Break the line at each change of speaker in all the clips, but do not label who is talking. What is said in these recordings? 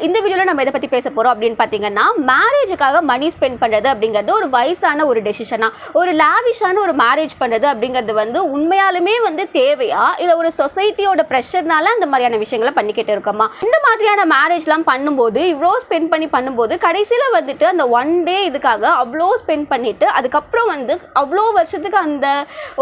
இந்த வீடியோவில் நம்ம இதை பற்றி பேச போகிறோம் அப்படின்னு பார்த்தீங்கன்னா, மேரேஜுக்காக மணி ஸ்பெண்ட் பண்ணுறது அப்படிங்கிறது ஒரு வயசான ஒரு டெசிஷனா, ஒரு லாவிஷான ஒரு மேரேஜ் பண்ணுறது அப்படிங்கிறது வந்து உண்மையாலுமே வந்து தேவையா, இல்லை ஒரு சொசைட்டியோட ப்ரெஷர்னால அந்த மாதிரியான விஷயங்களை பண்ணிக்கிட்டு இருக்கோமா? இந்த மாதிரியான மேரேஜ்லாம் பண்ணும்போது இவ்வளோ ஸ்பெண்ட் பண்ணும்போது கடைசியில் வந்துட்டு அந்த ஒன் டே இதுக்காக அவ்வளோ ஸ்பெண்ட் பண்ணிட்டு அதுக்கப்புறம் வந்து அவ்வளோ வருஷத்துக்கு அந்த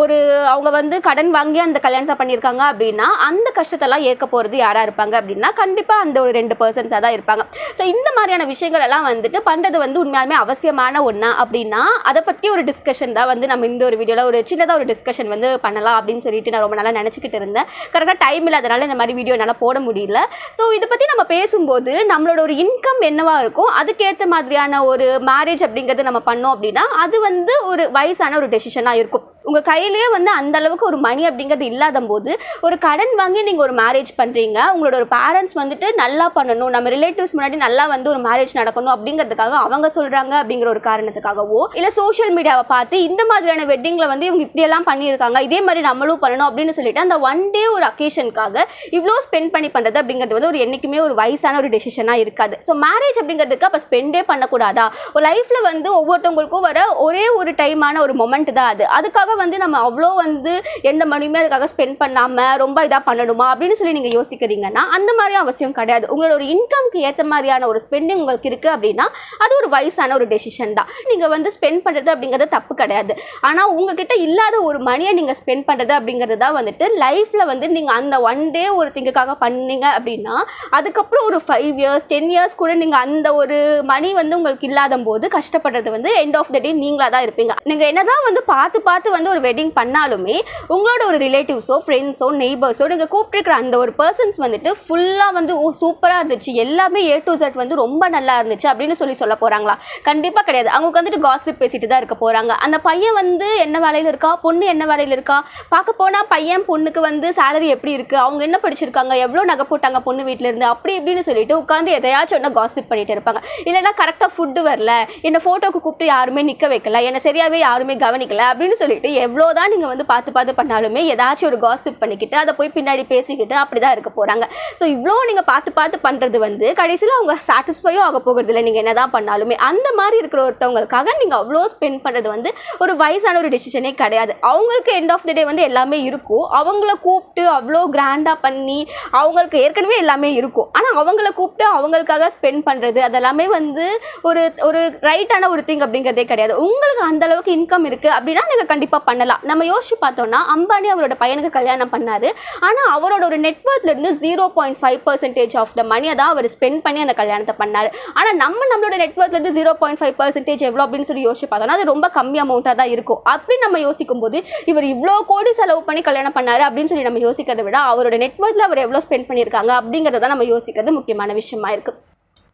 ஒரு அவங்க வந்து கடன் வாங்கி அந்த கல்யாணத்தை பண்ணியிருக்காங்க அப்படின்னா அந்த கஷ்டத்தெல்லாம் ஏற்க போகிறது யாராக இருப்பாங்க அப்படின்னா கண்டிப்பாக அந்த ஒரு 2% தான் இருப்பாங்க. ஸோ இந்த மாதிரியான விஷயங்கள் எல்லாம் வந்துட்டு பண்ணுறது வந்து உண்மையாலுமே அவசியமான ஒன்றா அப்படின்னா அதை பற்றி ஒரு டிஸ்கஷன் தான் வந்து நம்ம இந்த ஒரு வீடியோவில் ஒரு சின்னதாக ஒரு டிஸ்கஷன் வந்து பண்ணலாம் அப்படின்னு சொல்லிட்டு நான் ரொம்ப நாளாக நினச்சிக்கிட்டு இருந்தேன். கரெக்டாக டைம் இல்லாதனால இந்த மாதிரி வீடியோ என்னால் போட முடியல. ஸோ இதை பற்றி நம்ம பேசும்போது நம்மளோட ஒரு இன்கம் என்னவா இருக்கும், அதுக்கேற்ற மாதிரியான ஒரு மேரேஜ் அப்படிங்கிறது நம்ம பண்ணோம் அப்படின்னா அது வந்து ஒரு வயசான ஒரு டெசிஷனாக இருக்கும். உங்கள் கையிலேயே வந்து அந்த அளவுக்கு ஒரு மணி அப்படிங்கிறது இல்லாத போது ஒரு கடன் வாங்கி நீங்கள் ஒரு மேரேஜ் பண்ணுறீங்க, உங்களோட ஒரு பேரண்ட்ஸ் வந்துட்டு நல்லா பண்ணணும், நம்ம ரிலேட்டிவ்ஸ் முன்னாடி நல்லா வந்து ஒரு மேரேஜ் நடக்கணும் அப்படிங்கிறதுக்காக அவங்க சொல்கிறாங்க அப்படிங்கிற ஒரு காரணத்துக்காகவோ, இல்லை சோஷியல் மீடியாவை பார்த்து இந்த மாதிரியான வெட்டிங்கில் வந்து இவங்க இப்படியெல்லாம் பண்ணியிருக்காங்க இதே மாதிரி நம்மளும் பண்ணணும் அப்படின்னு சொல்லிட்டு அந்த ஒன் டே ஒரு அக்கேஷனுக்காக இவ்வளோ ஸ்பெண்ட் பண்ணுறது அப்படிங்கிறது வந்து ஒரு என்றைக்குமே ஒரு வயசான ஒரு டெசிஷனாக இருக்காது. ஸோ மேரேஜ் அப்படிங்கிறதுக்கு அப்போ ஸ்பெண்டே பண்ணக்கூடாதா? ஒரு லைஃப்பில் வந்து ஒவ்வொருத்தவங்களுக்கும் வர ஒரே ஒரு டைமான ஒரு மொமெண்ட் தான் அது. அதுக்காக வந்து நம்ம அவ்வளோ வந்து எந்த மணியுமே அதுக்காக ஸ்பெண்ட் பண்ணாமல் ரொம்ப இதாக பண்ணணுமா அப்படின்னு சொல்லி நீங்கள் யோசிக்கிறீங்கன்னா அந்த மாதிரி அவசியம் கிடையாது. உங்களோட ஒரு இன்கம்க்கு ஏற்ற மாதிரியான ஒரு ஸ்பெண்டிங் உங்களுக்கு இருக்குது அப்படின்னா அது ஒரு வயசான ஒரு டெசிஷன் தான். நீங்கள் வந்து ஸ்பெண்ட் பண்ணுறது அப்படிங்கிறது தப்பு கிடையாது. ஆனால் உங்ககிட்ட இல்லாத ஒரு மணியை நீங்கள் ஸ்பெண்ட் பண்ணுறது அப்படிங்கிறது தான் வந்துட்டு லைஃப்பில் வந்து நீங்கள் அந்த ஒன் டே ஒரு திங்குக்காக பண்ணீங்க அப்படின்னா அதுக்கப்புறம் ஒரு 5 years 10 years கூட நீங்கள் அந்த ஒரு மணி வந்து உங்களுக்கு இல்லாத போது கஷ்டப்படுறது வந்து எண்ட் ஆஃப் த டே நீங்களாக தான் இருப்பீங்க. நீங்கள் என்னதான் வந்து பார்த்து வந்து ஒரு வெட்டிங் பண்ணாலுமே உங்களோட ஒரு ரிலேட்டிவ்ஸோ ஃப்ரெண்ட்ஸோ நெய்பர்ஸோ நீங்கள் கூப்பிட்டுருக்கிற அந்த ஒரு பர்சன்ஸ் வந்துட்டு ஃபுல்லாக வந்து சூப்பராக இருந்துச்சு, எல்லாமே A to Z வந்து ரொம்ப நல்லா இருந்துச்சு அப்படின்னு சொல்ல போகிறாங்களா? கண்டிப்பாக கிடையாது. அவங்க வந்துட்டு காசிப் பேசிட்டு தான் இருக்க போகிறாங்க. அந்த பையன் வந்து என்ன வேலையில் இருக்கா, பொண்ணு என்ன வேலையில் இருக்கா, பார்க்க போனால் பையன் பொண்ணுக்கு வந்து சேலரி எப்படி இருக்குது, அவங்க என்ன படிச்சிருக்காங்க, எவ்வளோ நகை போட்டாங்க பொண்ணு வீட்டில் இருந்து அப்படி இப்படின்னு சொல்லிட்டு உட்காந்து எதையாச்சும் ஒன்று காசிப் பண்ணிட்டு இருப்பாங்க. இல்லைன்னா கரெக்டாக ஃபுட்டு வரல, என்னை ஃபோட்டோக்கு கூப்பிட்டு யாருமே நிற்க வைக்கல, என்னை சரியாகவே யாருமே கவனிக்கல அப்படின்னு சொல்லிட்டு எவ்வளோதான் நீங்கள் வந்து பார்த்து பண்ணாலுமே ஏதாச்சும் ஒரு காசிப் பண்ணிக்கிட்டு அதை போய் பின்னாடி பேசிக்கிட்டு அப்படி தான் இருக்க போகிறாங்க. ஸோ இவ்வளோ நீங்கள் பார்த்து பண்ணுறது வந்து கடைசியில் அவங்க சாட்டிஸ்ஃபையும் ஆக போகிறது இல்லை. நீங்கள் என்ன தான் பண்ணாலுமே அந்த மாதிரி இருக்கிற ஒருத்தவங்களுக்காக நீங்கள் அவ்வளோ ஸ்பெண்ட் பண்ணுறது வந்து ஒரு வயசான ஒரு டெசிஷனே கிடையாது. அவங்களுக்கு எண்ட் ஆஃப் த டே வந்து எல்லாமே இருக்கும். அவங்கள கூப்பிட்டு அவ்வளோ கிராண்டாக பண்ணி அவங்களுக்கு ஏற்கனவே எல்லாமே இருக்கும். ஆனால் அவங்கள கூப்பிட்டு அவங்களுக்காக ஸ்பெண்ட் பண்ணுறது அதெல்லாமே வந்து ஒரு ரைட்டான ஒரு திங் அப்படிங்கிறதே கிடையாது. உங்களுக்கு அந்த அளவுக்கு இன்கம் இருக்குது அப்படின்னா நீங்கள் கண்டிப்பாக பண்ணலாம். நம்ம யோசிச்சு பார்த்தோம்னா அம்பானி அவரோட பையனுக்கு கல்யாணம் பண்ணாரு. ஆனால் அவரோட ஒரு நெட்வொர்க்லேருந்து 0.5% ஆஃப் த மணியை தான் அவர் ஸ்பெண்ட் பண்ணி அந்த கல்யாணத்தை பண்ணார். ஆனால் நம்மளோட நெட்வொர்க்லேருந்து 0.5% எவ்வளோ அப்படின்னு சொல்லி யோசிச்சு பார்த்தோம்னா அது ரொம்ப கம்மி அமௌண்ட்டாக தான் இருக்கும். அப்படி நம்ம யோசிக்கும் போது இவர் இவ்வளோ கோடி செலவு பண்ணி கல்யாணம் பண்ணார் அப்படின்னு சொல்லி நம்ம யோசிக்கிறத விட அவரோட நெட்வொர்க்கில் அவர் எவ்வளோ ஸ்பெண்ட் பண்ணியிருக்காங்க அப்படிங்கிறத தான் நம்ம யோசிக்கிறது முக்கியமான விஷயமா இருக்குது.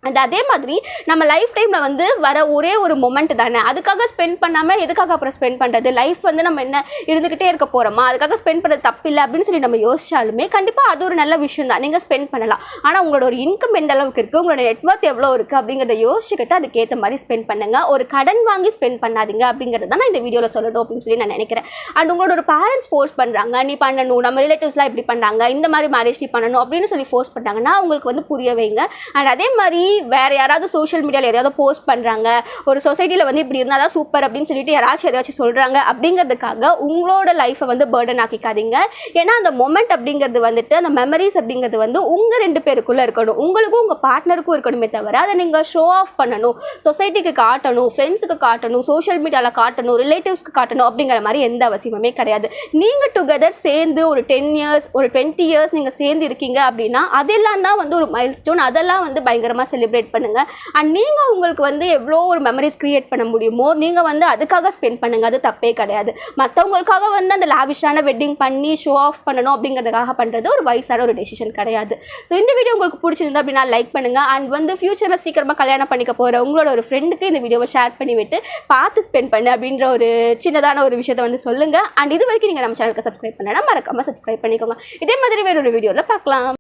அண்ட் அதே மாதிரி நம்ம லைஃப் டைமில் வந்து வர ஒரே ஒரு மொமெண்ட் தானே, அதுக்காக ஸ்பெண்ட் பண்ணாமல் எதுக்காக அப்புறம் ஸ்பெண்ட் பண்ணுறது? லைஃப் வந்து நம்ம என்ன இருந்துக்கிட்டே இருக்க போகிறோமா, அதுக்காக ஸ்பெண்ட் பண்ணுறது தப்பில்லை அப்படின்னு சொல்லி நம்ம யோசிச்சாலுமே கண்டிப்பாக அது ஒரு நல்ல விஷயம் தான், நீங்கள் ஸ்பெண்ட் பண்ணலாம். ஆனால் உங்களோட ஒரு இன்கம் எந்த அளவுக்கு இருக்குது, உங்களோட நெட்வொர்க் எவ்வளோ இருக்குது அப்படிங்கிறத யோசிச்சுக்கிட்டு அதுக்கேற்ற மாதிரி ஸ்பெண்ட் பண்ணுங்கள். ஒரு கடன் வாங்கி ஸ்பெண்ட் பண்ணாதீங்க அப்படிங்கிறது தான் நான் இந்த வீடியோவில் சொல்லணும் அப்படின்னு சொல்லி நான் நினைக்கிறேன். அண்ட் உங்களோட ஒரு பேரண்ட்ஸ் ஃபோர்ஸ் பண்ணுறாங்க, நீ பண்ணணும், நம்ம ரிலேட்டிவ்ஸ்லாம் இப்படி பண்ணாங்க, இந்த மாதிரி மேரேஜ் நீ பண்ணணும் அப்படின்னு சொல்லி ஃபோர்ஸ் பண்ணாங்கன்னா உங்களுக்கு வந்து புரிய வைங்க. அண்ட் அதே மாதிரி வேறு யாராவது சோஷியல் மீடியாவில் எதையாவது போஸ்ட் பண்ணுறாங்க, ஒரு சொசைட்டியில் வந்து இப்படி இருந்தால் தான் சூப்பர் அப்படின்னு சொல்லிட்டு யாராச்சும் சொல்கிறாங்க அப்படிங்கிறதுக்காக உங்களோட லைஃப்பை வந்து பேர்டன் ஆக்கிக்காதீங்க. ஏன்னா அந்த மொமெண்ட் அப்படிங்கிறது வந்துட்டு அந்த மெமரிஸ் அப்படிங்கிறது வந்து உங்கள் 2 பேருக்குள்ளே இருக்கணும், உங்களுக்கும் உங்கள் பார்ட்னருக்கும் இருக்கணுமே தவிர அதை நீங்கள் ஷோ ஆஃப் பண்ணணும், சொசைட்டிக்கு காட்டணும், ஃப்ரெண்ட்ஸுக்கு காட்டணும், சோஷியல் மீடியாவில் காட்டணும், ரிலேட்டிவ்ஸ்க்கு காட்டணும் அப்படிங்கிற மாதிரி எந்த அவசியமுமே கிடையாது. நீங்கள் டுகெதர் சேர்ந்து ஒரு 10 years ஒரு 20 years நீங்கள் சேர்ந்து இருக்கீங்க அப்படின்னா அதெல்லாம் தான் வந்து ஒரு மைல் ஸ்டோன். அதெல்லாம் வந்து பயங்கரமாக செலிப்ரேட் பண்ணுங்க. அண்ட் நீங்கள் உங்களுக்கு வந்து எவ்வளோ ஒரு மெமரிஸ் கிரியேட் பண்ண முடியுமோ நீங்கள் வந்து அதுக்காக ஸ்பெண்ட் பண்ணுங்க, அது தப்பே கிடையாது. மற்றவங்களுக்காக வந்து அந்த லாவிஷான வெட்டிங் பண்ணி ஷோ ஆஃப் பண்ணணும் அப்படிங்கிறதுக்காக பண்ணுறது ஒரு வயசான ஒரு டெசிஷன் கிடையாது. ஸோ இந்த வீடியோ உங்களுக்கு பிடிச்சிருந்தா அப்படின்னா லைக் பண்ணுங்கள். அண்ட் வந்து ஃபியூச்சரில் சீக்கிரமாக கல்யாணம் பண்ணிக்க போகிற உங்களோட ஒரு ஃப்ரெண்டுக்கு இந்த வீடியோவை ஷேர் பண்ணிவிட்டு பார்த்து ஸ்பெண்ட் பண்ணு அப்படின்ற ஒரு சின்னதான ஒரு விஷயத்தை வந்து சொல்லுங்கள். அண்ட் இது வரைக்கும் நீங்கள் நம்ம சேனலுக்கு சப்ஸ்கிரைப் பண்ணலாம், மறக்காமல் சப்ஸ்கிரைப் பண்ணிக்கோங்க. இதே மாதிரி வேறு ஒரு வீடியோவில் பார்க்கலாம்.